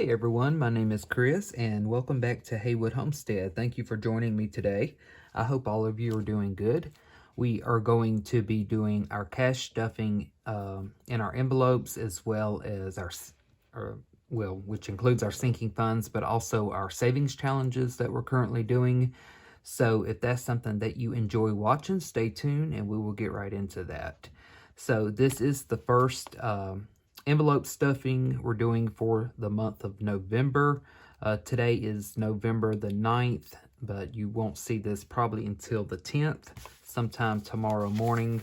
Hey everyone, my name is Chris and welcome back to Haywood Homestead. Thank you for joining me today. I hope all of you are doing good. We are going to be doing our cash stuffing in our envelopes, as well as which includes our sinking funds, but also our savings challenges that we're currently doing. So if that's something that you enjoy watching, stay tuned and we will get right into that. So this is the first envelope stuffing we're doing for the month of November. Today is November the 9th, but you won't see this probably until the 10th, sometime tomorrow morning.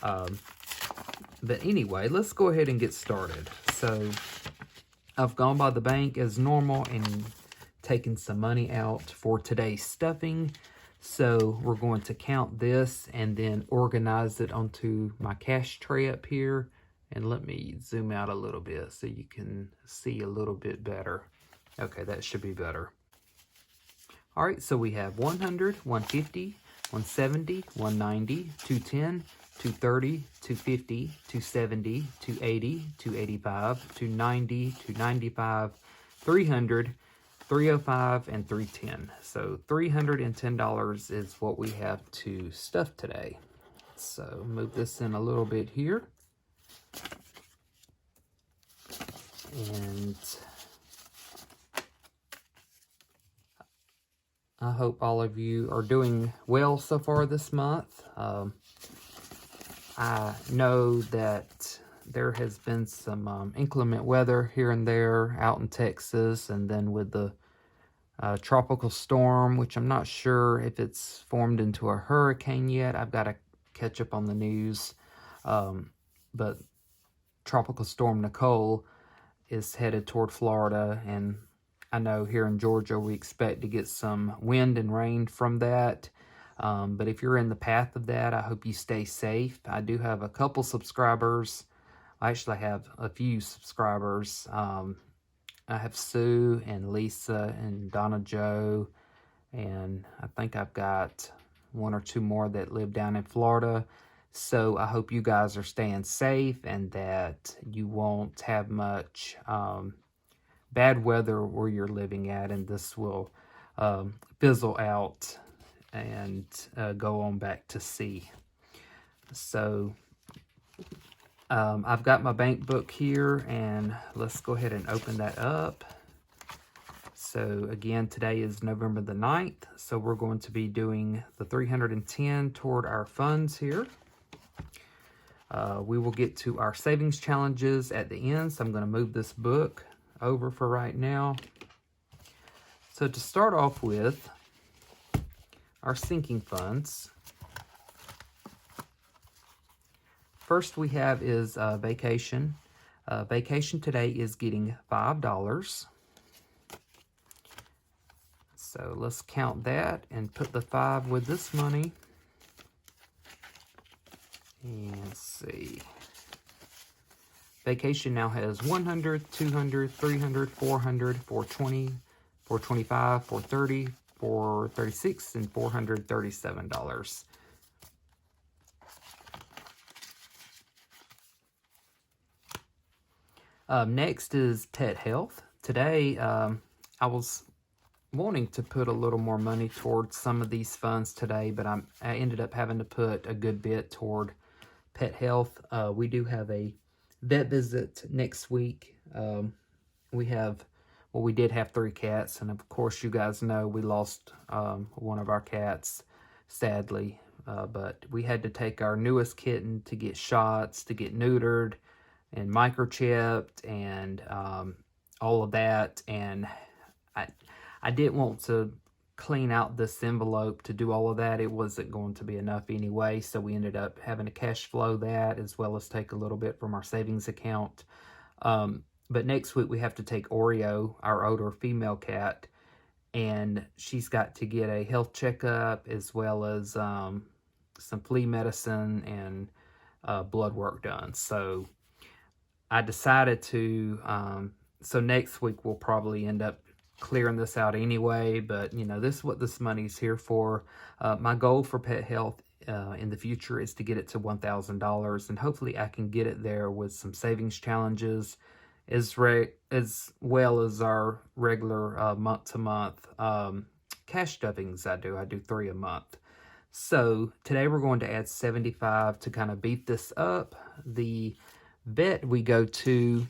But anyway, let's go ahead and get started. So I've gone by the bank as normal and taken some money out for today's stuffing. So we're going to count this and then organize it onto my cash tray up here. And let me zoom out a little bit so you can see a little bit better. Okay, that should be better. All right, so we have 100, 150, 170, 190, 210, 230, 250, 270, 280, 285, 290, 295, 300, 305, and 310. So $310 is what we have to stuff today. So move this in a little bit here. And I hope all of you are doing well so far this month. I know that there has been some inclement weather here and there out in Texas, and then with the tropical storm, which I'm not sure if it's formed into a hurricane yet. I've got to catch up on the news. But Tropical Storm Nicole is headed toward Florida, and I know here in Georgia we expect to get some wind and rain from that. But if you're in the path of that, I hope you stay safe. I do have a couple subscribers. I actually have a few subscribers. I have Sue and Lisa and Donna Joe, and I think I've got one or two more that live down in Florida. So I hope you guys are staying safe and that you won't have much bad weather where you're living at, and this will fizzle out and go on back to sea. So I've got my bank book here, and let's go ahead and open that up. So again, today is November the 9th, so we're going to be doing the 310 toward our funds here. We will get to our savings challenges at the end, so I'm going to move this book over for right now. So to start off with, our sinking funds. First we have is vacation. Vacation today is getting $5. So let's count that and put the 5 with this money. And let's see. Vacation now has 100, 200, 300, 400, 420, 425, 430, 436, and $437. Next is pet health. Today, I was wanting to put a little more money towards some of these funds today, but I ended up having to put a good bit toward pet health. We do have a vet visit next week. We did have 3 cats, and of course you guys know we lost one of our cats, sadly. But we had to take our newest kitten to get shots, to get neutered and microchipped and all of that. And I didn't want to clean out this envelope to do all of that. It wasn't going to be enough anyway, so we ended up having to cash flow that as well as take a little bit from our savings account. But next week we have to take Oreo, our older female cat, and she's got to get a health checkup as well as some flea medicine and blood work done. So I decided to, so next week we'll probably end up clearing this out anyway, but you know, this is what this money's here for. My goal for pet health in the future is to get it to $1,000, and hopefully I can get it there with some savings challenges as well as our regular month-to-month cash stuffings I do. I do 3 a month. So today we're going to add 75 to kind of beat this up. The vet we go to,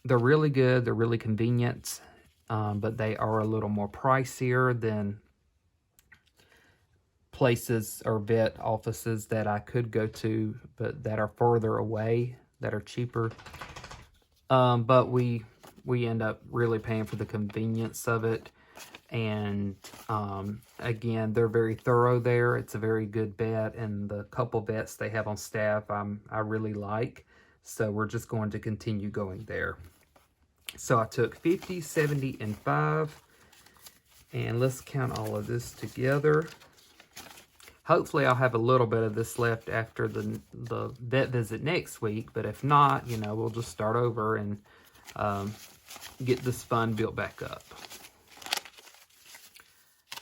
they're really good, they're really convenient, but they are a little more pricier than places or vet offices that I could go to, but that are further away, that are cheaper. But we end up really paying for the convenience of it. And again, they're very thorough there. It's a very good vet, and the couple vets they have on staff I really like. So we're just going to continue going there. So I took 50, 70, and 5. And let's count all of this together. Hopefully I'll have a little bit of this left after the vet visit next week. But if not, you know, we'll just start over and get this fund built back up.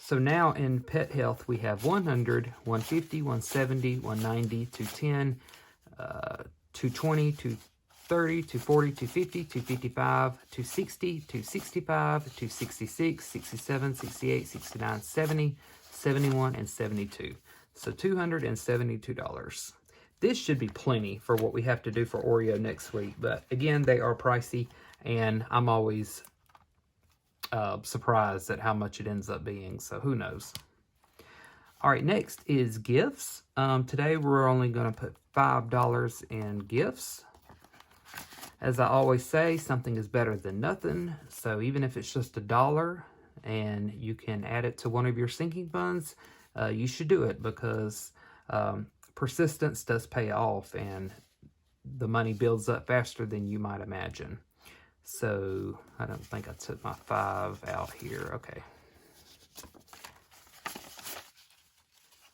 So now in pet health, we have 100, 150, 170, 190, 210, 220, 230, 240, 250, 255, 260, 265, 266, 67, 68, 69, 70, 71, and 72. So $272. This should be plenty for what we have to do for Oreo next week. But again, they are pricey, and I'm always surprised at how much it ends up being, so who knows. All right, next is gifts. Today we're only going to put $5 in gifts. As I always say, something is better than nothing. So even if it's just $1 and you can add it to one of your sinking funds, you should do it, because persistence does pay off, and the money builds up faster than you might imagine. So I don't think I took my 5 out here. Okay.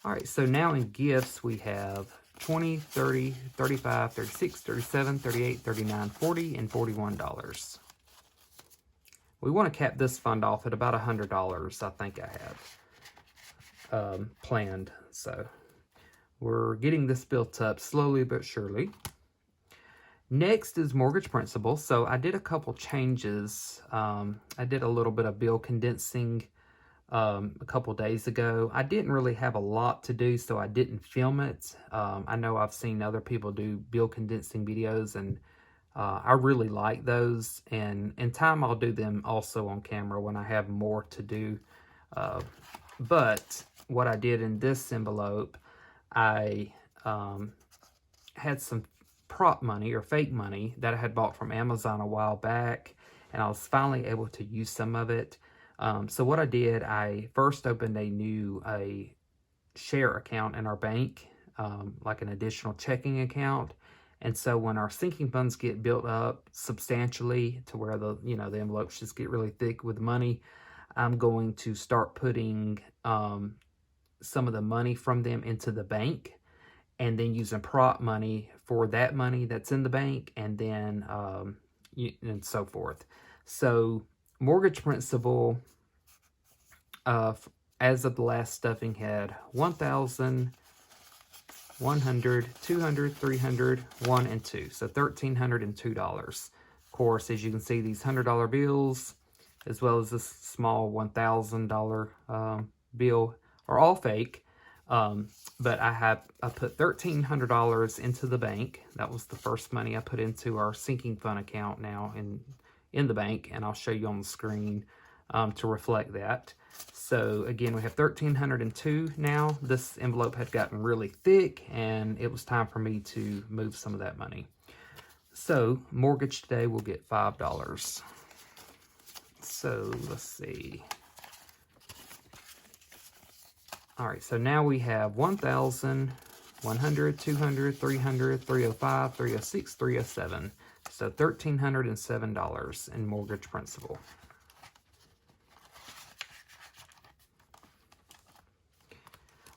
All right, so now in gifts we have 20, 30, 35, 36, 37, 38, 39, 40, and $41. We want to cap this fund off at about $100, I think I have planned. So we're getting this built up slowly but surely. Next is mortgage principal. So I did a couple changes. I did a little bit of bill condensing a couple days ago. I didn't really have a lot to do, so I didn't film it. I know I've seen other people do bill condensing videos, and I really like those. And in time, I'll do them also on camera when I have more to do. But what I did in this envelope, I had some prop money or fake money that I had bought from Amazon a while back, and I was finally able to use some of it. So what I did, I first opened a share account in our bank, like an additional checking account. And so when our sinking funds get built up substantially to where the envelopes just get really thick with money, I'm going to start putting some of the money from them into the bank, and then using prop money for that money that's in the bank, and then and so forth. So mortgage principal, as of the last stuffing, had 1,000, 100, 200, 300, 1, and 2. So $1,302. Of course, as you can see, these $100 bills, as well as this small $1,000 bill, are all fake. But I put $1,300 into the bank. That was the first money I put into our sinking fund account now in the bank, and I'll show you on the screen to reflect that. So again, we have $1,302 now. This envelope had gotten really thick, and it was time for me to move some of that money. So mortgage today will get $5. So let's see. All right, so now we have 1,000, 100, 200, 300, 305, 306, 307. So $1,307 in mortgage principal.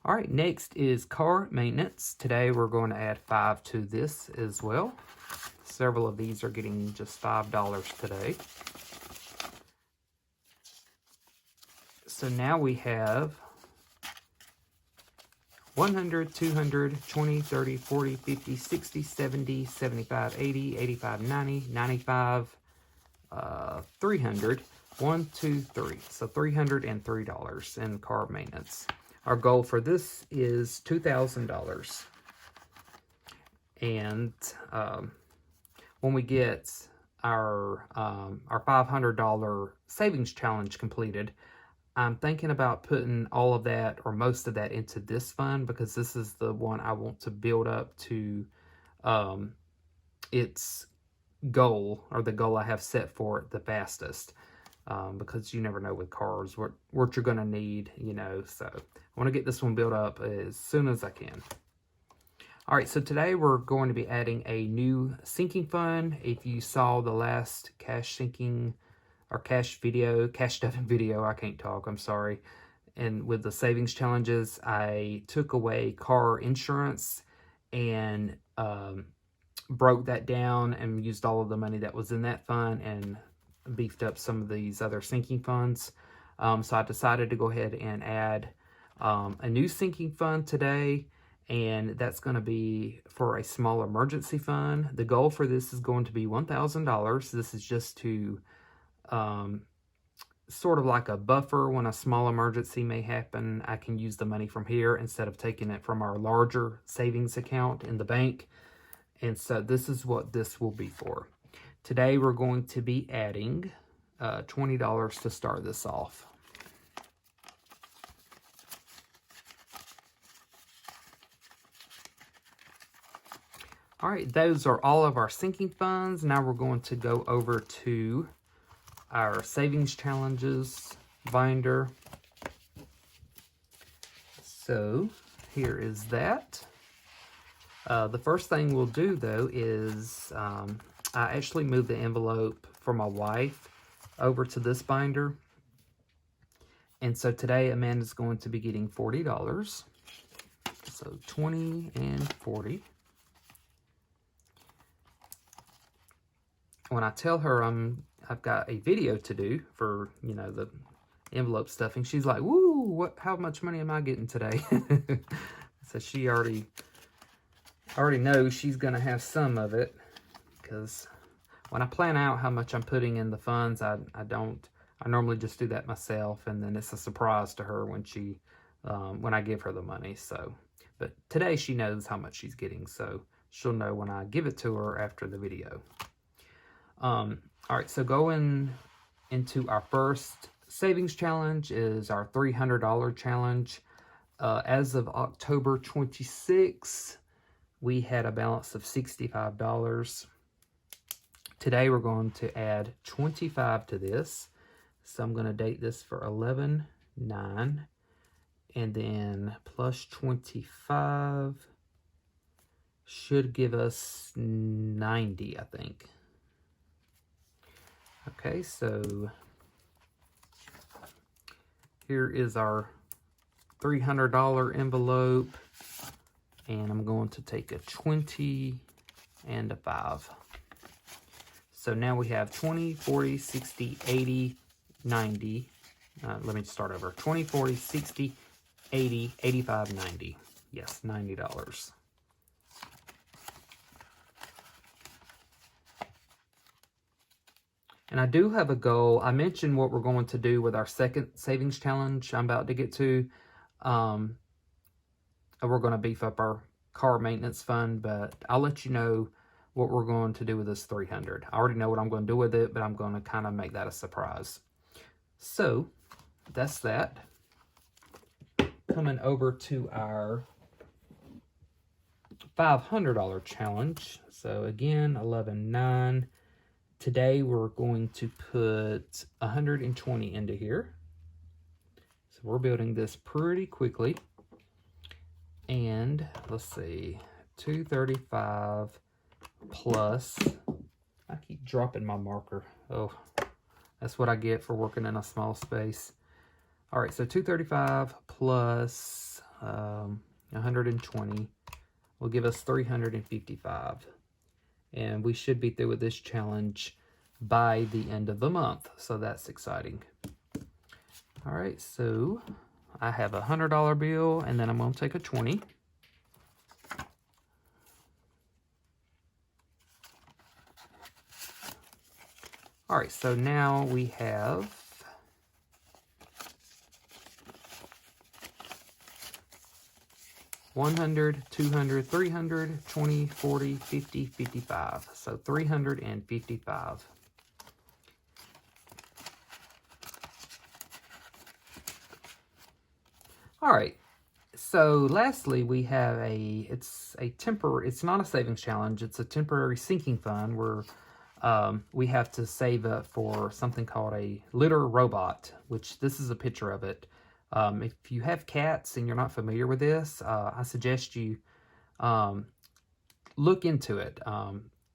All right, next is car maintenance. Today we're going to add 5 to this as well. Several of these are getting just $5 today. So now we have 100, 200, 20, 30, 40, 50, 60, 70, 75, 80, 85, 90, 95, $300. 1, 2, 3. So $303 in car maintenance. Our goal for this is $2,000. And when we get our $500 savings challenge completed, I'm thinking about putting all of that or most of that into this fund, because this is the one I want to build up to its goal, or the goal I have set for it the fastest. Because you never know with cars what you're going to need, you know. So I want to get this one built up as soon as I can. All right, so today we're going to be adding a new sinking fund. If you saw the last cash sinking or cash stuffing video, I can't talk, I'm sorry. And with the savings challenges, I took away car insurance and broke that down and used all of the money that was in that fund and beefed up some of these other sinking funds. So I decided to go ahead and add a new sinking fund today, and that's going to be for a small emergency fund. The goal for this is going to be $1,000. This is just to sort of like a buffer. When a small emergency may happen, I can use the money from here instead of taking it from our larger savings account in the bank. And so this is what this will be for. Today we're going to be adding $20 to start this off. All right, those are all of our sinking funds. Now we're going to go over to our savings challenges binder. So here is that. The first thing we'll do though is I actually moved the envelope for my wife over to this binder. And so today Amanda's going to be getting $40. So 20 and 40. When I tell her I've got a video to do for, you know, the envelope stuffing, she's like, "Woo, how much money am I getting today?" So she already knows she's going to have some of it, because when I plan out how much I'm putting in the funds, I normally just do that myself, and then it's a surprise to her when I give her the money. So, but today she knows how much she's getting, so she'll know when I give it to her after the video. All right, so going into our first savings challenge is our $300 challenge. As of October 26th, we had a balance of $65. Today we're going to add 25 to this. So I'm going to date this for 11/9, and then plus 25 should give us 90, I think. Okay, so here is our $300 envelope, and I'm going to take a 20 and a 5. So now we have 20, 40, 60, 80, 90. Let me start over. 20, 40, 60, 80, 85, 90. Yes, $90. And I do have a goal. I mentioned what we're going to do with our second savings challenge I'm about to get to. We're going to beef up our car maintenance fund, but I'll let you know what we're going to do with this 300. I already know what I'm going to do with it, but I'm going to kind of make that a surprise. So that's that. Coming over to our $500 challenge. So again, 11/9. Today we're going to put 120 into here. So we're building this pretty quickly. And let's see, 235 plus, I keep dropping my marker. Oh, that's what I get for working in a small space. All right, so 235 plus 120 will give us 355. And we should be through with this challenge by the end of the month. So that's exciting. All right, so I have a $100 bill, and then I'm going to take a 20. All right, so now we have 100, 200, 300, 20, 40, 50, 55. So 355. All right. So lastly, we have it's not a savings challenge. It's a temporary sinking fund where we have to save up for something called a litter robot, which this is a picture of it. If you have cats and you're not familiar with this, I suggest you look into it.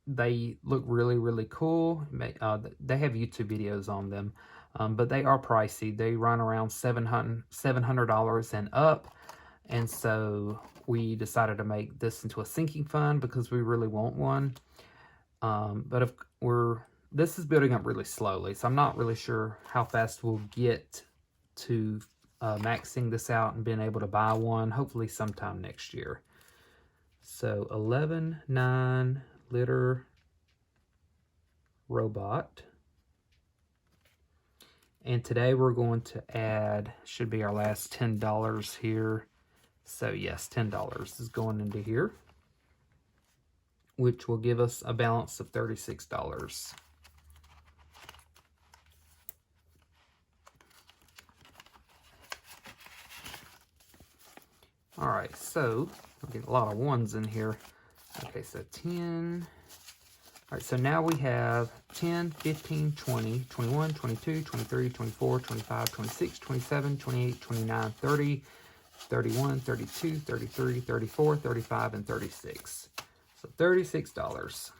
They look really, really cool. They have YouTube videos on them, but they are pricey. They run around $700 and up. And so we decided to make this into a sinking fund because we really want one. But if this is building up really slowly, so I'm not really sure how fast we'll get to maxing this out and being able to buy one, hopefully sometime next year. So 11.9 litter robot. And today we're going to add, should be our last $10 here. So yes, $10 is going into here, which will give us a balance of $36. All right, so we're getting a lot of ones in here. Okay, so 10. All right, so now we have 10, 15, 20, 21, 22, 23, 24, 25, 26, 27, 28, 29, 30, 31, 32, 33, 34, 35, and 36. So $36.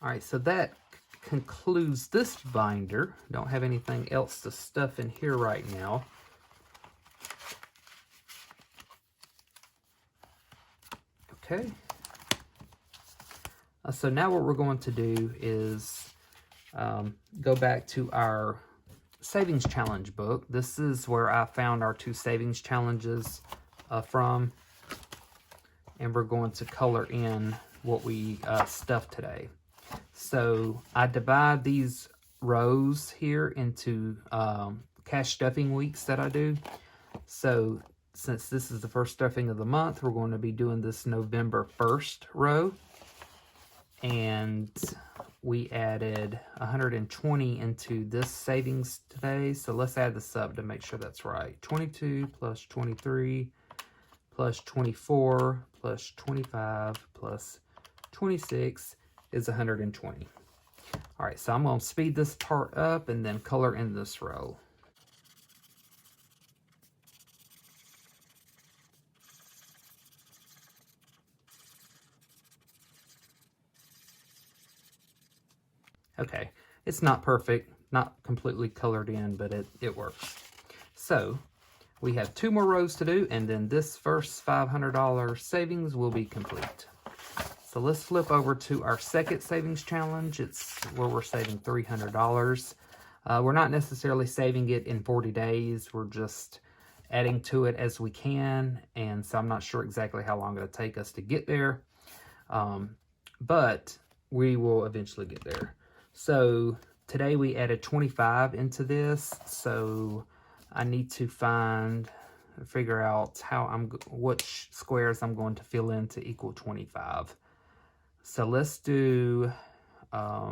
All right, so that concludes this binder. Don't have anything else to stuff in here right now. Okay. So now what we're going to do is go back to our savings challenge book. This is where I found our 2 savings challenges from. And we're going to color in what we stuffed today. So I divide these rows here into cash stuffing weeks that I do. So since this is the first stuffing of the month, we're going to be doing this November 1st row. And we added 120 into this savings today. So let's add the sub to make sure that's right. 22 plus 23 plus 24 plus 25 plus 26 is 120. All right, so I'm going to speed this part up and then color in this row. Okay, it's not perfect, not completely colored in, but it works. So we have 2 more rows to do, and then this first $500 savings will be complete. So let's flip over to our second savings challenge. It's where we're saving $300. We're not necessarily saving it in 40 days. We're just adding to it as we can, and so I'm not sure exactly how long it'll take us to get there, but we will eventually get there. So today we added 25 into this, so I need to figure out which squares I'm going to fill in to equal 25. So let's do a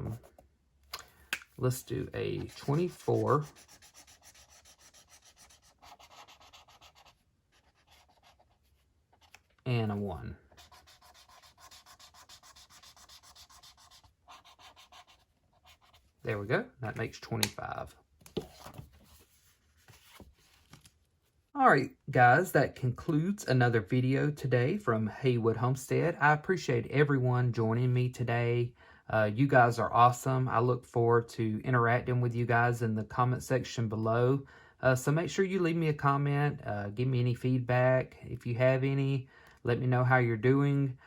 24 and a 1. There we go. That makes 25. All right, guys, that concludes another video today from Haywood Homestead. I appreciate everyone joining me today. You guys are awesome. I look forward to interacting with you guys in the comment section below. So make sure you leave me a comment. Give me any feedback. If you have any, let me know how you're doing.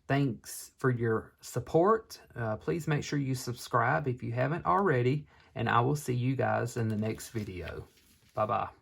Thanks for your support. Please make sure you subscribe if you haven't already, and I will see you guys in the next video. Bye-bye.